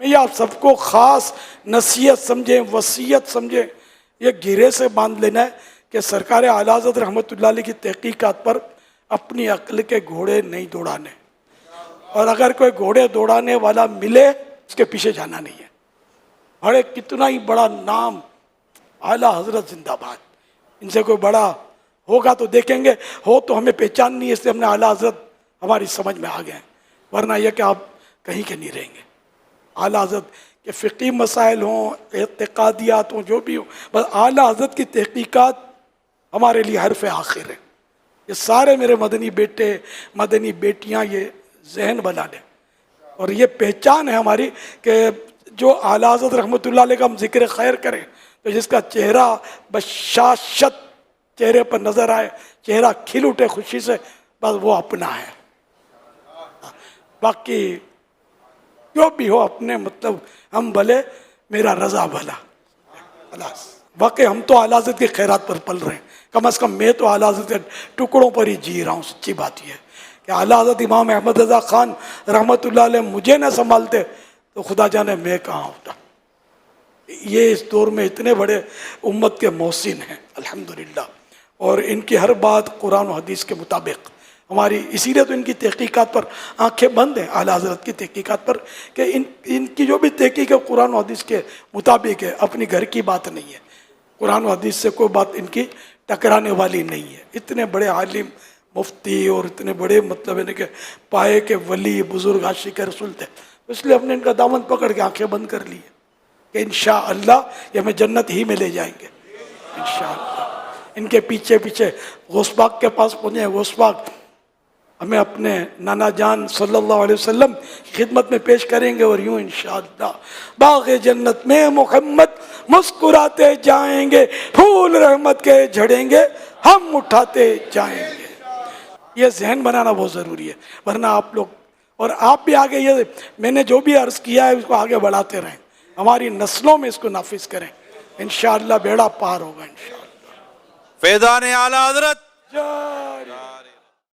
میں یہ آپ سب کو خاص نصیحت سمجھیں، وصیت سمجھیں، یہ گرے سے باندھ لینا ہے کہ سرکار اعلیٰ حضرت رحمۃ اللہ علیہ کی تحقیقات پر اپنی عقل کے گھوڑے نہیں دوڑانے، اور اگر کوئی گھوڑے دوڑانے والا ملے اس کے پیچھے جانا نہیں ہے۔ بڑے کتنا ہی بڑا نام اعلیٰ حضرت زندہ باد، ان سے کوئی بڑا ہوگا تو دیکھیں گے، ہو تو ہمیں پہچان نہیں ہے، اس لیے ہم نے اعلیٰ حضرت ہماری سمجھ میں آ گئے ہیں، ورنہ یہ کہ آپ کہیں کے نہیں رہیں گے۔ اعلیٰ حضرت کے فقہی مسائل ہوں، اعتقادیات ہوں، جو بھی ہوں، بس اعلیٰ حضرت کی تحقیقات ہمارے لیے حرف آخر ہے۔ یہ سارے میرے مدنی بیٹے مدنی بیٹیاں یہ ذہن بنا لیں، اور یہ پہچان ہے ہماری کہ جو اعلیٰ حضرت رحمۃ اللہ علیہ کا ہم ذکر خیر کریں تو جس کا چہرہ بشاشت چہرے پر نظر آئے، چہرہ کھل اٹھے خوشی سے، بس وہ اپنا ہے۔ باقی جو بھی ہو اپنے مطلب ہم بھلے میرا رضا بھلا، خلاص۔ واقعی ہم تو اعلیٰ حضرت کی خیرات پر پل رہے ہیں، کم از کم میں تو اعلیٰ حضرت کے ٹکڑوں پر ہی جی رہا ہوں۔ سچی بات یہ ہے کہ اعلیٰ حضرت امام احمد رضا خان رحمۃ اللہ علیہ مجھے نہ سنبھالتے تو خدا جانے میں کہاں ہوتا۔ یہ اس دور میں اتنے بڑے امت کے محسن ہیں الحمدللہ، اور ان کی ہر بات قرآن و حدیث کے مطابق ہماری، اسی لیے تو ان کی تحقیقات پر آنکھیں بند ہیں، اعلیٰ حضرت کی تحقیقات پر، کہ ان کی جو بھی تحقیق ہے قرآن و حدیث کے مطابق ہے، اپنی گھر کی بات نہیں ہے، قرآن و حدیث سے کوئی بات ان کی ٹکرانے والی نہیں ہے۔ اتنے بڑے عالم مفتی اور اتنے بڑے مطلب ہے کہ پائے کے ولی بزرگ عاشق رسول تھے، اس لیے ہم نے ان کا دامن پکڑ کے آنکھیں بند کر لی ہے کہ انشاءاللہ یہ ہمیں جنت ہی میں لے جائیں گے انشاءاللہ۔ ان کے پیچھے پیچھے غوث پاک کے پاس پہنچے، غوث پاک ہمیں اپنے نانا جان صلی اللہ علیہ وسلم کی خدمت میں پیش کریں گے، اور یوں انشاءاللہ باغ جنت میں محمد مسکراتے جائیں گے، پھول رحمت کے جھڑیں گے، ہم اٹھاتے جائیں گے۔ یہ ذہن بنانا بہت ضروری ہے، ورنہ آپ لوگ اور آپ بھی آگے یہ میں نے جو بھی عرض کیا ہے اس کو آگے بڑھاتے رہیں، ہماری نسلوں میں اس کو نافذ کریں، انشاءاللہ بیڑا پار ہوگا انشاءاللہ۔ فیضان اعلیٰ حضرت جاری